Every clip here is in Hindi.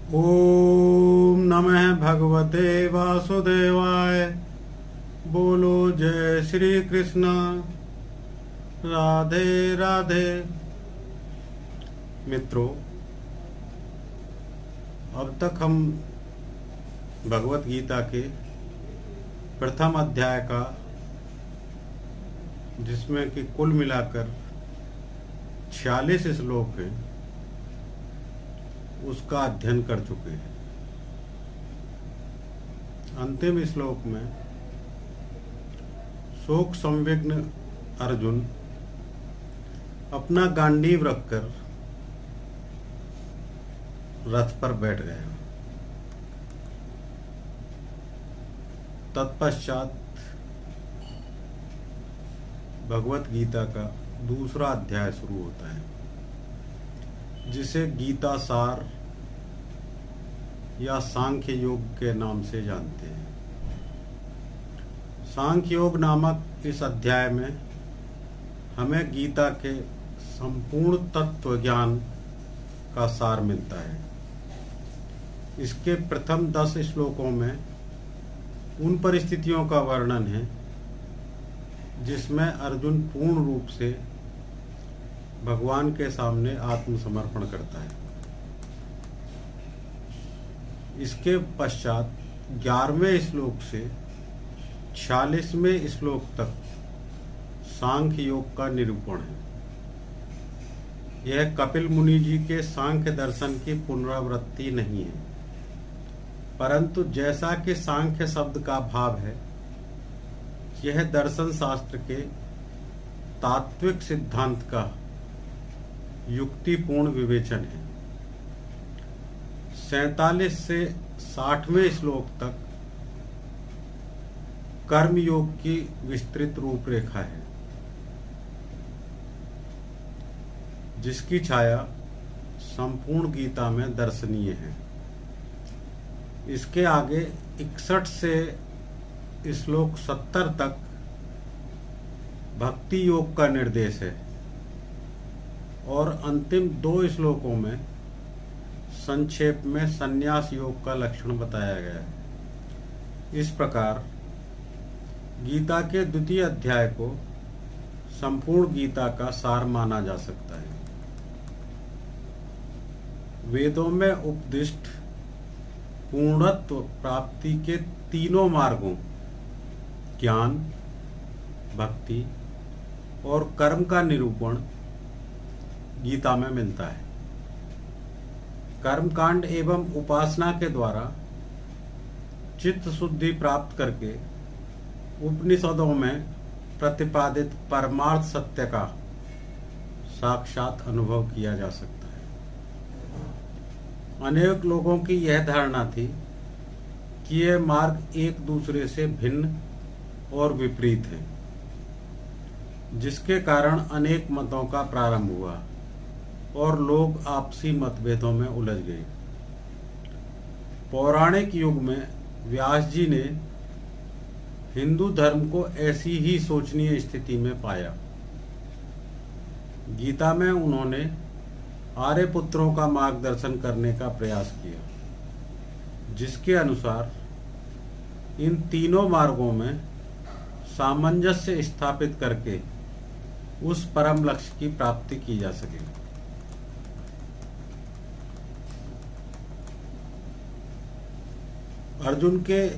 ओम नमः भगवते वासुदेवाय। बोलो जय श्री कृष्ण। राधे राधे। मित्रों, अब तक हम भगवत गीता के प्रथम अध्याय का, जिसमें कि कुल मिलाकर 46 श्लोक हैं, उसका अध्ययन कर चुके हैं। अंतिम श्लोक में शोक संविग्न अर्जुन अपना गांडीव रखकर रथ पर बैठ गए। तत्पश्चात भगवत गीता का दूसरा अध्याय शुरू होता है, जिसे गीता सार या सांख्य योग के नाम से जानते हैं। सांख्य योग नामक इस अध्याय में हमें गीता के संपूर्ण तत्व ज्ञान का सार मिलता है। इसके प्रथम 10 श्लोकों में उन परिस्थितियों का वर्णन है जिसमें अर्जुन पूर्ण रूप से भगवान के सामने आत्मसमर्पण करता है। इसके पश्चात 11वें श्लोक से 46वें श्लोक तक सांख्य योग का निरूपण है। यह कपिल मुनि जी के सांख्य दर्शन की पुनरावृत्ति नहीं है, परंतु जैसा कि सांख्य शब्द का भाव है, यह दर्शन शास्त्र के तात्विक सिद्धांत का युक्तिपूर्ण विवेचन है। 47 से 60वें श्लोक तक कर्म योग की विस्तृत रूपरेखा है, जिसकी छाया संपूर्ण गीता में दर्शनीय है। इसके आगे 61 से श्लोक 70 तक भक्ति योग का निर्देश है और अंतिम 2 श्लोकों में संक्षेप में संन्यास योग का लक्षण बताया गया है। इस प्रकार गीता के द्वितीय अध्याय को संपूर्ण गीता का सार माना जा सकता है। वेदों में उपदिष्ट पूर्णत्व प्राप्ति के तीनों मार्गों ज्ञान, भक्ति और कर्म का निरूपण गीता में मिलता है। कर्मकांड एवं उपासना के द्वारा चित्त शुद्धि प्राप्त करके उपनिषदों में प्रतिपादित परमार्थ सत्य का साक्षात अनुभव किया जा सकता है। अनेक लोगों की यह धारणा थी कि ये मार्ग एक दूसरे से भिन्न और विपरीत हैं, जिसके कारण अनेक मतों का प्रारंभ हुआ और लोग आपसी मतभेदों में उलझ गए। पौराणिक युग में व्यास जी ने हिंदू धर्म को ऐसी ही सोचनीय स्थिति में पाया। गीता में उन्होंने आर्यपुत्रों का मार्गदर्शन करने का प्रयास किया, जिसके अनुसार इन तीनों मार्गों में सामंजस्य स्थापित करके उस परम लक्ष्य की प्राप्ति की जा सके। अर्जुन के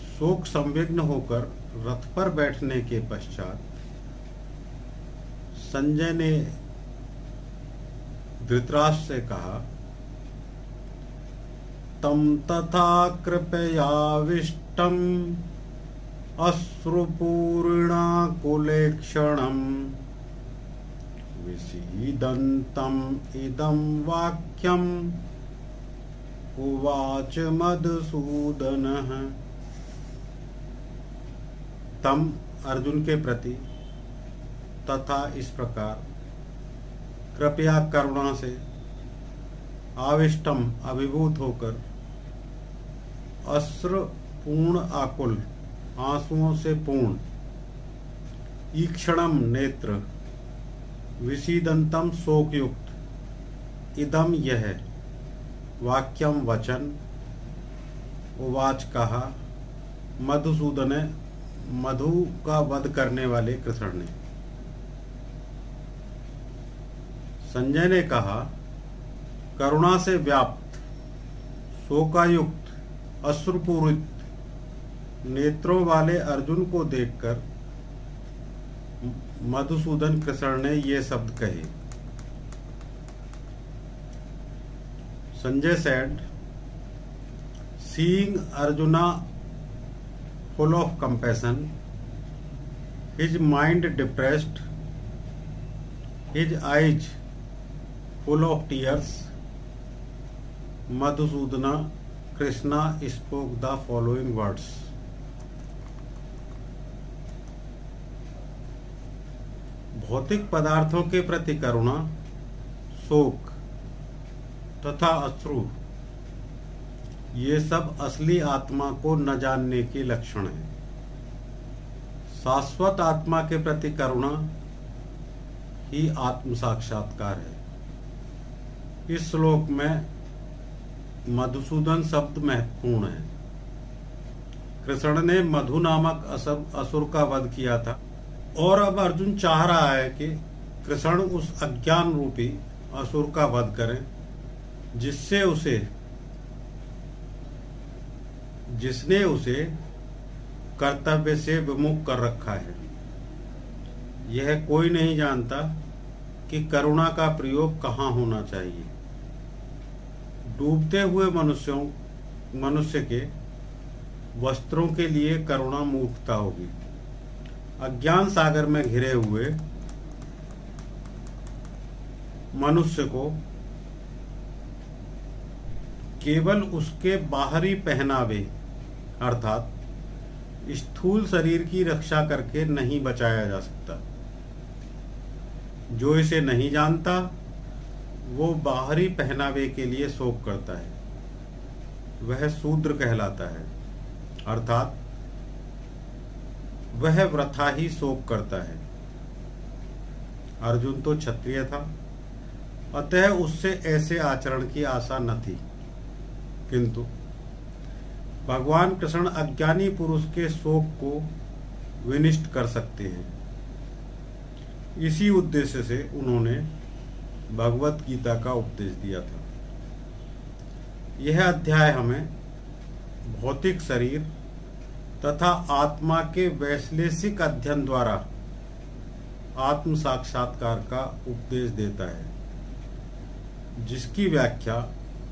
शोक संविग्न होकर रथ पर बैठने के पश्चात संजय ने धृतराष्ट्र से कहा, तम तथा कृपयाविष्टम अश्रुपूर्णा कुलेक्षणम विषीदन्तम इदं वाक्यम उवाच मधुसूदनः। तम अर्जुन के प्रति तथा इस प्रकार कृपया करुणा से आविष्टम अभिभूत होकर अश्रु पूर्ण आकुल आंसुओं से पूर्ण ईक्षणम नेत्र विषीदंतम शोकयुक्त इदम यह वाक्यम वचन उवाच कहा मधुसूदन मधु का वध करने वाले कृष्ण ने। संजय ने कहा करुणा से व्याप्त शोकायुक्त अश्रुपूरित नेत्रों वाले अर्जुन को देखकर मधुसूदन कृष्ण ने ये शब्द कहे। Sanjay said, seeing Arjuna full of compassion, his mind depressed, his eyes full of tears, Madhusudana Krishna spoke the following words. भौतिक पदार्थों के प्रति करुणा, शोक तथा अश्रु ये सब असली आत्मा को न जानने के लक्षण हैं। शाश्वत आत्मा के प्रति करुणा ही आत्म साक्षात्कार है। इस श्लोक में मधुसूदन शब्द महत्वपूर्ण है। कृष्ण ने मधु नामक असुर का वध किया था और अब अर्जुन चाह रहा है कि कृष्ण उस अज्ञान रूपी असुर का वध करें जिसने उसे कर्तव्य से विमुख कर रखा है। यह कोई नहीं जानता कि करुणा का प्रयोग कहाँ होना चाहिए। डूबते हुए मनुष्य के वस्त्रों के लिए करुणा मूर्खता होगी। अज्ञान सागर में घिरे हुए मनुष्य को केवल उसके बाहरी पहनावे अर्थात स्थूल शरीर की रक्षा करके नहीं बचाया जा सकता। जो इसे नहीं जानता वो बाहरी पहनावे के लिए शोक करता है, वह शूद्र कहलाता है, अर्थात वह वृथा ही शोक करता है। अर्जुन तो क्षत्रिय था, अतः उससे ऐसे आचरण की आशा न थी, किंतु भगवान कृष्ण अज्ञानी पुरुष के शोक को विनिष्ट कर सकते हैं। इसी उद्देश्य से उन्होंने भगवत गीता का उपदेश दिया था। यह अध्याय हमें भौतिक शरीर तथा आत्मा के वैश्लेषिक अध्ययन द्वारा आत्म साक्षात्कार का उपदेश देता है, जिसकी व्याख्या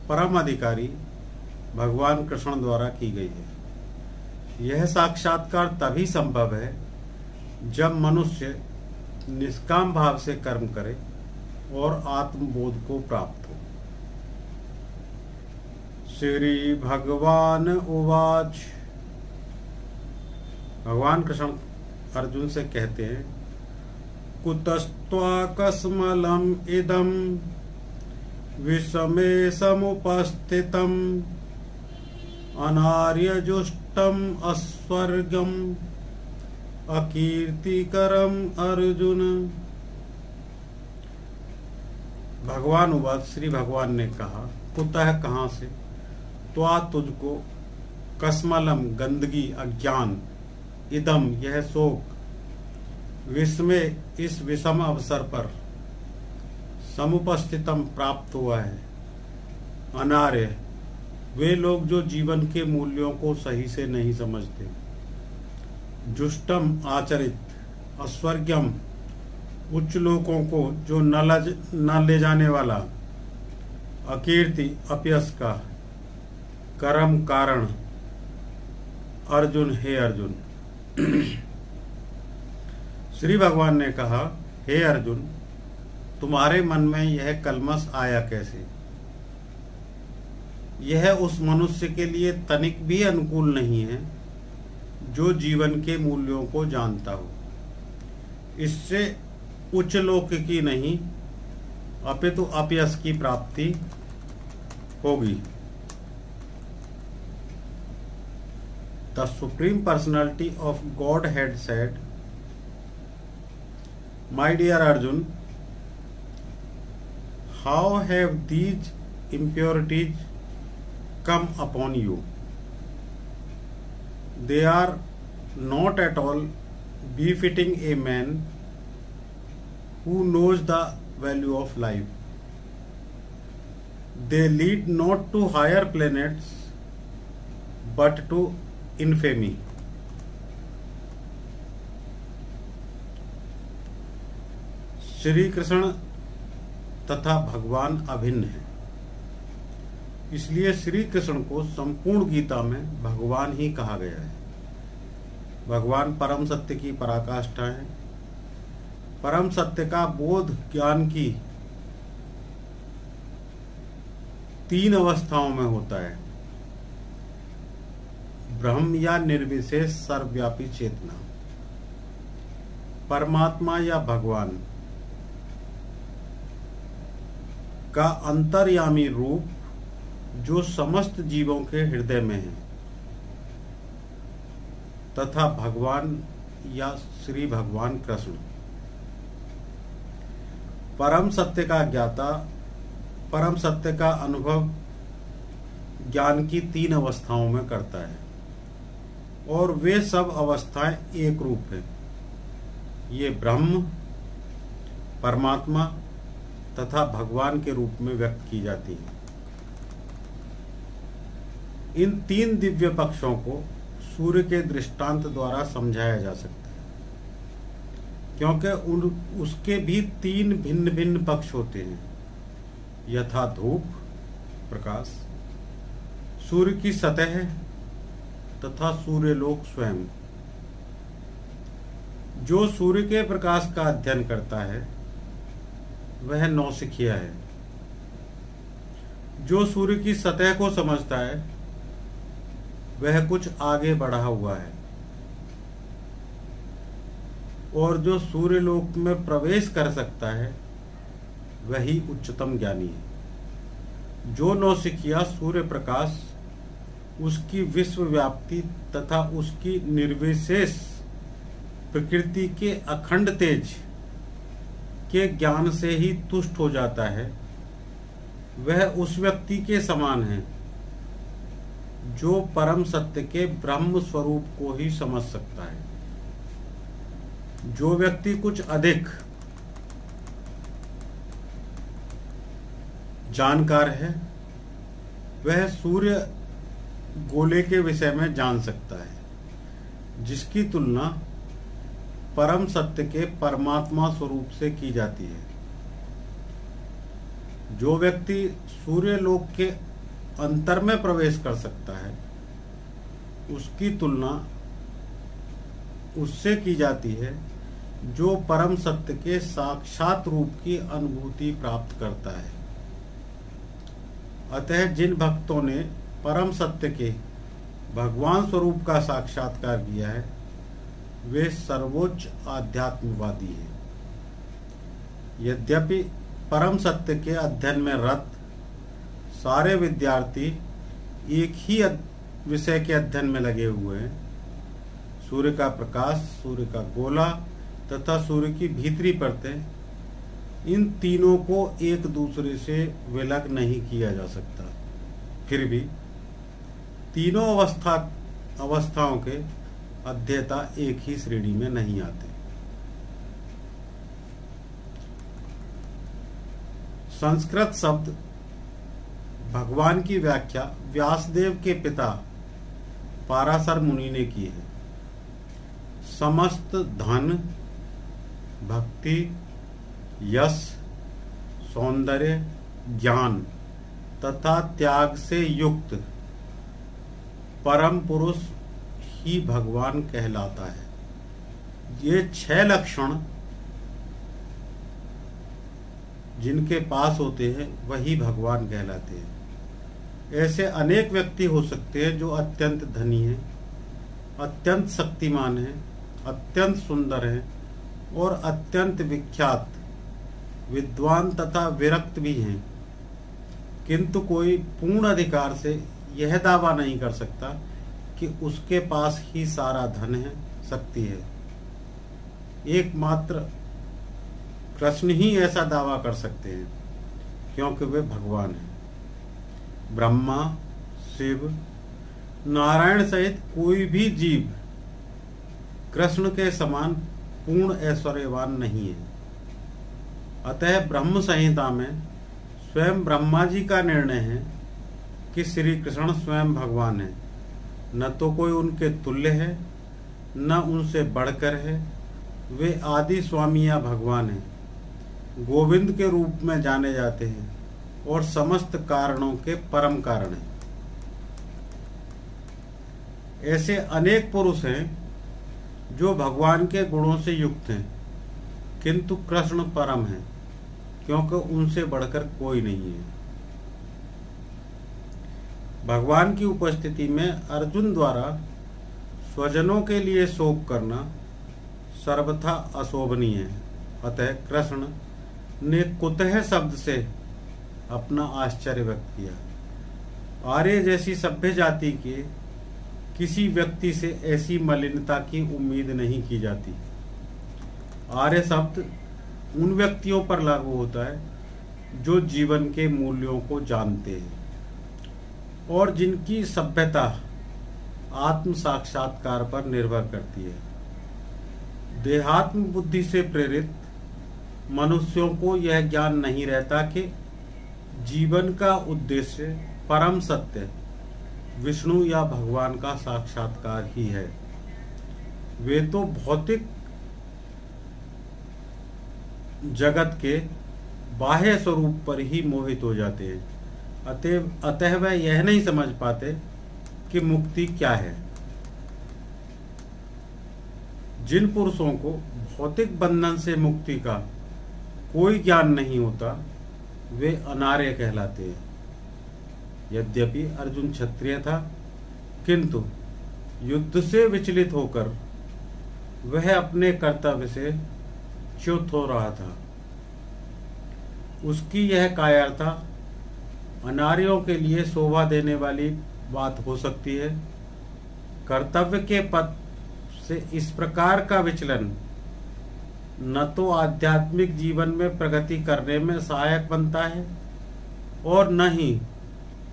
परम अधिकारी भगवान कृष्ण द्वारा की गई है। यह साक्षात्कार तभी संभव है जब मनुष्य निष्काम भाव से कर्म करे और आत्मबोध को प्राप्त हो। श्री भगवान उवाच। भगवान कृष्ण अर्जुन से कहते हैं, कुतस्त्वाकस्मलम इदम विषमे समुपस्थितम अनार्यजुष्टम अस्वर्गम अकीर्तिकरम अर्जुन। भगवान उवाच। श्री भगवान ने कहा, कुतः कहाँ से, त्वा तुझको, कस्मलम गंदगी अज्ञान, इदम यह शोक, विषमे इस विषम अवसर पर, समुपस्थितम प्राप्त हुआ है, अनार्य वे लोग जो जीवन के मूल्यों को सही से नहीं समझते, जुष्टम आचरित, अस्वर्ग्यम उच्च लोकों को जो न ले जाने वाला, अकीर्ति अपयश का, कर्म कारण, अर्जुन हे अर्जुन। श्री भगवान ने कहा, हे अर्जुन, तुम्हारे मन में यह कलमश आया कैसे? यह उस मनुष्य के लिए तनिक भी अनुकूल नहीं है जो जीवन के मूल्यों को जानता हो। इससे उच्च लोक की नहीं अपितु अपयश की प्राप्ति होगी। The Supreme Personality of Godhead said, My dear Arjun, how have these impurities come upon you. They are not at all befitting a man who knows the value of life. They lead not to higher planets but to infamy. Shri Krishna तथा भगवान अभिन्न हैं, इसलिए श्री कृष्ण को संपूर्ण गीता में भगवान ही कहा गया है। भगवान परम सत्य की पराकाष्ठा है। परम सत्य का बोध ज्ञान की 3 अवस्थाओं में होता है। ब्रह्म या निर्विशेष सर्वव्यापी चेतना, परमात्मा या भगवान का अंतर्यामी रूप जो समस्त जीवों के हृदय में है, तथा भगवान या श्री भगवान कृष्ण। परम सत्य का ज्ञाता परम सत्य का अनुभव ज्ञान की 3 अवस्थाओं में करता है और वे सब अवस्थाएं एक रूप हैं। ये ब्रह्म, परमात्मा तथा भगवान के रूप में व्यक्त की जाती है। इन 3 दिव्य पक्षों को सूर्य के दृष्टांत द्वारा समझाया जा सकता है, क्योंकि उसके भी 3 भिन्न भिन्न पक्ष होते हैं, यथा धूप प्रकाश, सूर्य की सतह तथा सूर्यलोक स्वयं। जो सूर्य के प्रकाश का अध्ययन करता है वह नौसिखिया है। जो सूर्य की सतह को समझता है वह कुछ आगे बढ़ा हुआ है, और जो सूर्यलोक में प्रवेश कर सकता है वही उच्चतम ज्ञानी है। जो नौसिखिया सूर्य प्रकाश, उसकी विश्व व्याप्ति तथा उसकी निर्विशेष प्रकृति के अखंड तेज के ज्ञान से ही तुष्ट हो जाता है, वह उस व्यक्ति के समान है जो परम सत्य के ब्रह्म स्वरूप को ही समझ सकता है। जो व्यक्ति कुछ अधिक जानकार है वह सूर्य गोले के विषय में जान सकता है, जिसकी तुलना परम सत्य के परमात्मा स्वरूप से की जाती है। जो व्यक्ति सूर्य लोक के अंतर में प्रवेश कर सकता है उसकी तुलना उससे की जाती है जो परम सत्य के साक्षात रूप की अनुभूति प्राप्त करता है। अतः जिन भक्तों ने परम सत्य के भगवान स्वरूप का साक्षात्कार किया है वे सर्वोच्च आध्यात्मवादी हैं। यद्यपि परम सत्य के अध्ययन में रत सारे विद्यार्थी एक ही विषय के अध्ययन में लगे हुए हैं, सूर्य का प्रकाश, सूर्य का गोला तथा सूर्य की भीतरी परतें, इन तीनों को एक दूसरे से विलग नहीं किया जा सकता। फिर भी तीनों अवस्थाओं के अध्येता एक ही श्रेणी में नहीं आते। संस्कृत शब्द भगवान की व्याख्या व्यासदेव के पिता पाराशर मुनि ने की है। समस्त धन, भक्ति, यश, सौंदर्य, ज्ञान तथा त्याग से युक्त परम पुरुष ही भगवान कहलाता है। ये 6 लक्षण जिनके पास होते हैं वही भगवान कहलाते हैं। ऐसे अनेक व्यक्ति हो सकते हैं जो अत्यंत धनी हैं, अत्यंत शक्तिमान हैं, अत्यंत सुंदर हैं और अत्यंत विख्यात, विद्वान तथा विरक्त भी हैं, किंतु कोई पूर्ण अधिकार से यह दावा नहीं कर सकता कि उसके पास ही सारा धन है, शक्ति है। एकमात्र कृष्ण ही ऐसा दावा कर सकते हैं, क्योंकि वे भगवान हैं। ब्रह्मा, शिव, नारायण सहित कोई भी जीव कृष्ण के समान पूर्ण ऐश्वर्यवान नहीं है। अतः ब्रह्म संहिता में स्वयं ब्रह्मा जी का निर्णय है कि श्री कृष्ण स्वयं भगवान है, न तो कोई उनके तुल्य है न उनसे बढ़कर है। वे आदि स्वामी या भगवान हैं, गोविंद के रूप में जाने जाते हैं और समस्त कारणों के परम कारण हैं। ऐसे अनेक पुरुष हैं जो भगवान के गुणों से युक्त हैं, किंतु कृष्ण परम है, क्योंकि उनसे बढ़कर कोई नहीं है। भगवान की उपस्थिति में अर्जुन द्वारा स्वजनों के लिए शोक करना सर्वथा अशोभनीय है। अतः कृष्ण ने कुतः शब्द से अपना आश्चर्य व्यक्त किया। आर्य जैसी सभ्य जाति के किसी व्यक्ति से ऐसी मलिनता की उम्मीद नहीं की जाती। आर्य शब्द उन व्यक्तियों पर लागू होता है जो जीवन के मूल्यों को जानते हैं और जिनकी सभ्यता आत्म साक्षात्कार पर निर्भर करती है। देहात्म बुद्धि से प्रेरित मनुष्यों को यह ज्ञान नहीं रहता कि जीवन का उद्देश्य परम सत्य विष्णु या भगवान का साक्षात्कार ही है। वे तो भौतिक जगत के बाह्य स्वरूप पर ही मोहित हो जाते हैं। अतः वह यह नहीं समझ पाते कि मुक्ति क्या है। जिन पुरुषों को भौतिक बंधन से मुक्ति का कोई ज्ञान नहीं होता, वे अनार्य कहलाते हैं। यद्यपि अर्जुन क्षत्रिय था, किंतु युद्ध से विचलित होकर वह अपने कर्तव्य से च्युत हो रहा था। उसकी यह कायरता अनार्यों के लिए शोभा देने वाली बात हो सकती है। कर्तव्य के पथ से इस प्रकार का विचलन न तो आध्यात्मिक जीवन में प्रगति करने में सहायक बनता है और न ही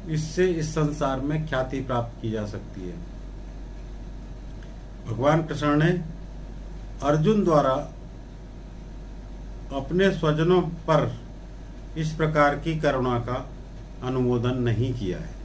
इससे इस संसार में ख्याति प्राप्त की जा सकती है। भगवान कृष्ण ने अर्जुन द्वारा अपने स्वजनों पर इस प्रकार की करुणा का अनुमोदन नहीं किया है।